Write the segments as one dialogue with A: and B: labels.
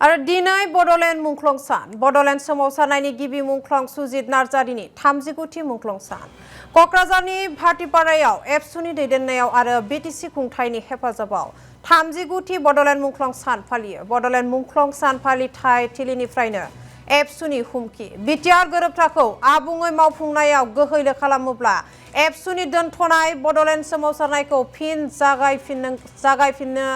A: आरो दिनै बड'लेण्ड मुंख्लं सान बड'लेण्ड सोमावसारनायनि गिबि मुंख्लं सुजित नार्जारिनि 39थि मुंख्लं सान क'क्राझारनि भाटिपारायाव एबसुनि दैदेननायाव आरो बिटिसि खुंथायनि हेफाजाबाव 39थि बड'लेण्ड मुंख्लं सान फालियो। बड'लेण्ड मुंख्लं सान फालिथाय थिलिनिफ्रायनो एबसुनि हुमखि बिटिआर गोरोबथाखौ आबुङै मावफुंनायाव गोहैलो खालामोब्ला एबसुनि दोनथ'नाय बड'लेण्ड सोमावसारनायखौ फिन जागायफिननो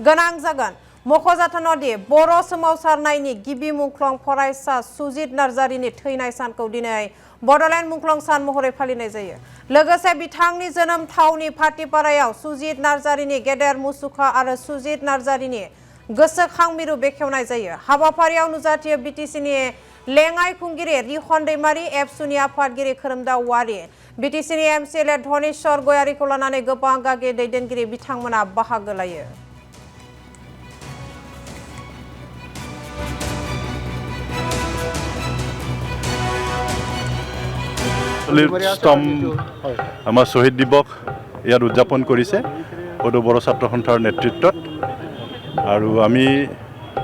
A: गोनां जागोन। मख'जाथावदि बर' सोमावसारनायनि गिबि मुंख्लं फरायसा सुजित नार्जारिनि थैनाय सानखौ दिनै बड'लेण्ड मुंख्लं सान महरै फालिनाय जायो। लोगोसे बिथांनि जोनोम थावनि भाटिपारायाव सुजित नार्जारिनि गेदेर मुसुखा आरो सुजित नार्जारिनि गोसोखां मिरु बेखेवनाय जायो। हाबाफारियाव नुजाथियो बिटिसिनि लेङाइ खुंगिरि रिहन दैमारी, एबसुनि आफादगिरि खोरोमदाव औवारी, बिटिसिनि एमसिएलए धनेश्वर गयारीखौ लानानै गोबां गागि दैदेनगिरि बिथांमोना बाहागो लायो।
B: আমাৰ শ্বহীদ দিৱস ইয়াত উদযাপন কৰিছে বড়ো ছাত্ৰ সন্থাৰ নেতৃত্বত। আৰু আমি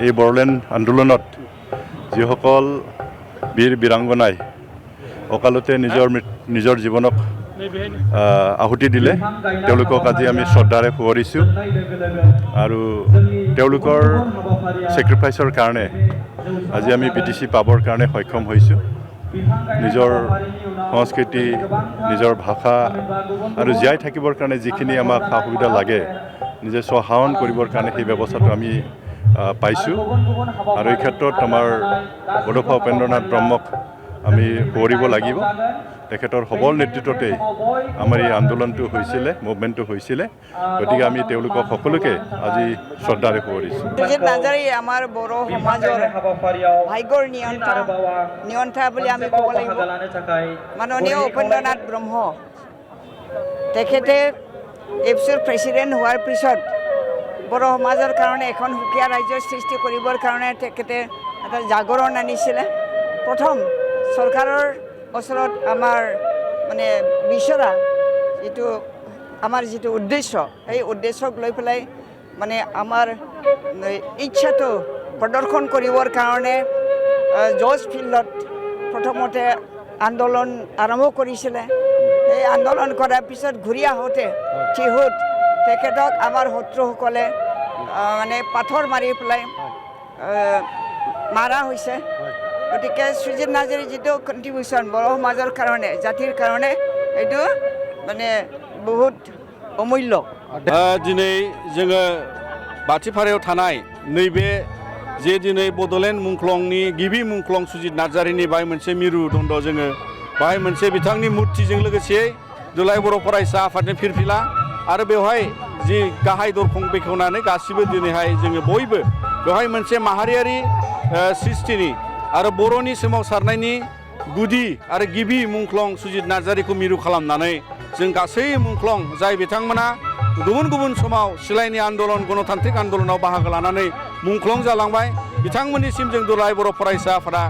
B: এই বড়োলেণ্ড আন্দোলনত যিসকল বীৰ বীৰাংগনাই অকালতে নিজৰ জীৱনক আহুতি দিলে তেওঁলোকক আজি আমি শ্ৰদ্ধাৰে সোঁৱৰিছোঁ। আৰু তেওঁলোকৰ ছেক্ৰিফাইচৰ কাৰণে আজি আমি বিটিচি পাবৰ কাৰণে সক্ষম হৈছোঁ। নিজৰ সংস্কৃতি, নিজৰ ভাষা আৰু জীয়াই থাকিবৰ কাৰণে যিখিনি আমাক সা সুবিধা লাগে নিজে স্বশাসন কৰিবৰ কাৰণে সেই ব্যৱস্থাটো আমি পাইছোঁ। আৰু এই ক্ষেত্ৰত আমাৰ বডোফা উপেন্দ্ৰনাথ ব্ৰহ্মক আমি সোঁৱৰিব লাগিব। তেখেতৰ সবল নেতৃত্বতেই আমাৰ এই আন্দোলনটো হৈছিলে, মুভমেণ্টটো হৈছিলে। গতিকে আমি তেওঁলোকক সকলোকে আজি শ্ৰদ্ধাৰে সোঁৱৰিছোঁ।
C: সুজিত নাৰ্জাৰী আমাৰ বড়ো সমাজৰ ভাগ্যৰ নিয়ন্তা বুলি আমি ক'ব লাগিব। মাননীয় উপেন্দ্ৰনাথ ব্ৰহ্ম তেখেতে এবছুৰ প্ৰেচিডেণ্ট হোৱাৰ পিছত বড়ো সমাজৰ কাৰণে এখন সুকীয়া ৰাজ্যৰ সৃষ্টি কৰিবৰ কাৰণে তেখেতে এটা জাগৰণ আনিছিলে। প্ৰথম চৰকাৰৰ ওচৰত আমাৰ বিচৰা যিটো উদ্দেশ্য, সেই উদ্দেশ্যক লৈ পেলাই আমাৰ ইচ্ছাটো প্ৰদৰ্শন কৰিবৰ কাৰণে জৰ্জ ফিল্ডত প্ৰথমতে আন্দোলন আৰম্ভ কৰিছিলে। এই আন্দোলন কৰাৰ পিছত ঘূৰি আহোঁতে টিহুত তেখেতক আমাৰ শত্ৰুসকলে পাথৰ মাৰি পেলাই মাৰা হৈছে। গতিকে সুজিত নাৰ্জাৰীৰ যিটো কণ্ট্ৰিবিউশ্যন বড়ো সমাজৰ কাৰণে, জাতিৰ কাৰণে, এইটো বহুত অমূল্য।
D: दिनै जोङो भाटिपारायाव थानाय नैबे जे दिनै बड'लेण्ड मुंख्लंनि गिबि मुंख्लं सुजित नार्जारीनि बाहाय मोनसे मिरु दन्द जोङो बाहाय मोनसे बिथांनि मुर्तिजों लोगोसे दुलाराय बर' फरायसा आफादनि फिरफिला आरो बेवहाय जि गाहाय दरखं बेखेवनानै गासिबो दिनैहाय जोङो बयबो बेवहाय मोनसे माहारियारि सृष्टिनि आरो बर'नि सोमावसारनायनि गुदि आरो गिबि मुंख्लं सुजित नार्जारीखौ मिरु खालामनानै जों गासै मुंख्लं जाय बिथांमोना गुबुन गुबुन समाव सिलायनि आन्दोलन गणतान्त्रिक आन्दोलनाव बाहागो लानानै मुंख्लं जालांबाय बिथांमोननिसिम जों दुलाराय बर' फरायसा आफादा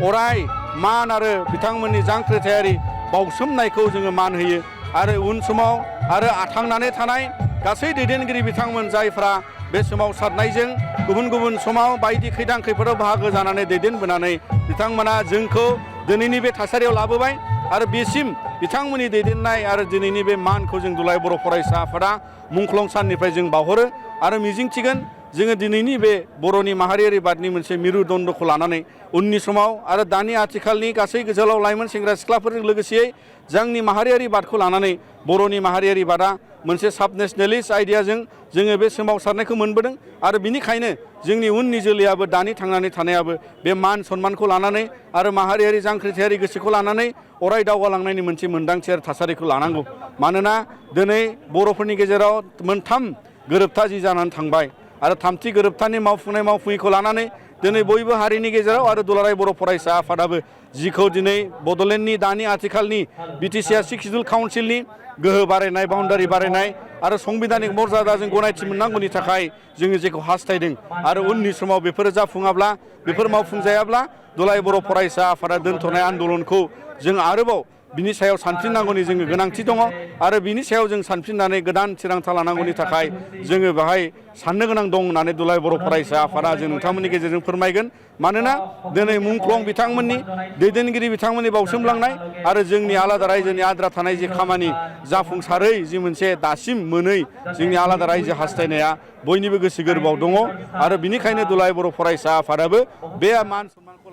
D: अराय मान आरो बिथांमोननि जांख्रिथायारि बावसोमनायखौ जोङो मान होयो। आरो उन समाव आरो थांनानै थानाय गासै दैदेनगिरि बिथांमोन जायफ्रा बे सोमावसारनायजों गुबुन गुबुन समाव बायदि खैदां खैफोदाव बाहागो जानानै दैदेनबोनानै बिथांमोना जोंखौ दिनैनि बे थासारियाव लाबोबाय। आरो बेसिम बिथांमोननि दैदेननाय आरो दिनैनि बे मानखौ जों दुलाराय बर' फरायसा आफादा मुंख्लं साननिफ्राय जों बावहरो आरो मिजिंथिगोन जोङो दिनैनि बे बर'नि माहारियारि बादनि मोनसे मिरु दन्दखौ लानानै उननि समाव आरो दानि आथिखालनि गासै गोजोलाव लाइमोन सेंग्रा सिख्लाफोरजों लोगोसेयै जोंनि माहारियारि बादखौ लानानै बर'नि माहारियारि बादा मोनसे साब नेसनेलिस्ट आइडियाजों जोङो बे सोमावसारनायखौ मोनबोदों। आरो बिनिखायनो जोंनि उननि जोलैयाबो दानि थांनानै थानायाबो बे मान सन्मानखौ लानानै आरो माहारियारि जांख्रिथायारि गोसोखौ लानानै अराय दावगालांनायनि मोनसे मोनदांथि आरो थासारिखौ लानांगौ। मानोना दिनै बर'फोरनि गेजेराव मोनथाम गोरोबथा जि जानानै थांबाय आरो थामथि गोरोबथानि मावफुङैखौ लानानै दिनै बयबो हारिनि गेजेराव आरो दुलाराय बर' फरायसा आफादाबो जिखौ दिनै बड'लेण्डनि दानि आथिखालनि बिटिसिआ 6 सिडुल काउन्सिलनि गोहो बारायनाय, बाउन्डारि बारायनाय आरो संबिधानिक मर्यादाजों गनायथि मोननांगौनि थाखाय जोङो जेखौ हास्थायदों आरो उननि समाव बेफोरो जाफुङाब्ला बेफोर मावफुंजायाब्ला दुलाराय बर' फरायसा आफादा दोनथ'नाय आन्दोलनखौ जों आरोबाव बिनि सायाव सानफिननांगौनि जोङो गोनांथि दङ आरो बिनि सायाव जों सानफिननानै गोदान थिरांथा लानांगौनि थाखाय जोङो बेहाय साननो गोनां दं होननानै दुलाराय बर' फरायसा आफादा जों नोंथांमोननि गेजेरजों फोरमायगोन मानोना दिनै मुंख्लं बिथांमोननि दैदेनगिरि बिथांमोननि बावसोमलांनाय आरो जोंनि आलादा रायजोनि आद्रा थानाय जि खामानि जाफुंसारै जि मोनसे दासिम मोनै जोंनि आलादा रायजो हास्थायनाया बयनिबो गोसो गोरबोआव दङ आरो बिनिखायनो दुलाराय बर' फरायसा आफादाबो बे मान सन्मानखौ